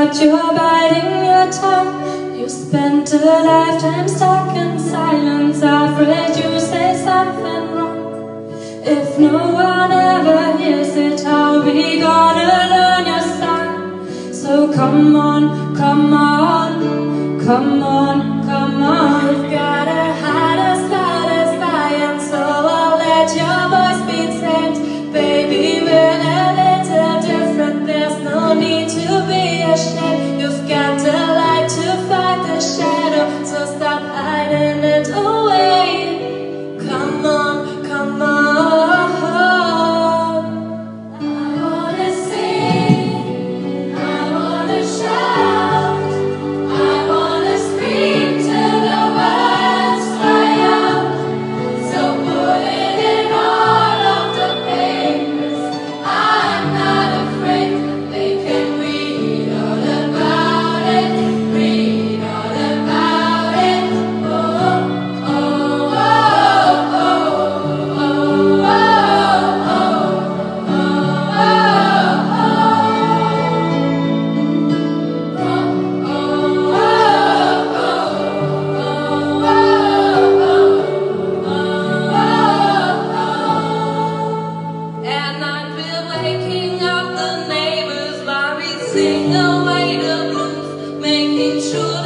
but you're biting your tongue. You spent a lifetime stuck in silence, afraid you say something wrong. If no one ever hears it, how are we gonna learn your song? So come on, come on, come on, come on. You've gotta hide us, and so I'll let your voice be tamed. Baby, we're a little different, there's no need to be ashamed. You've got the light to fight the shadow, so stop hiding it away. Come on, come on. I wanna sing, I wanna shout, I wanna scream till the words fly out. So put it in all of the papers, I'm not afraid. They can read all about it, read all about it. Oh, oh, oh, oh, oh, oh, and I've been waking up the neighbors by sing away the blues, making sure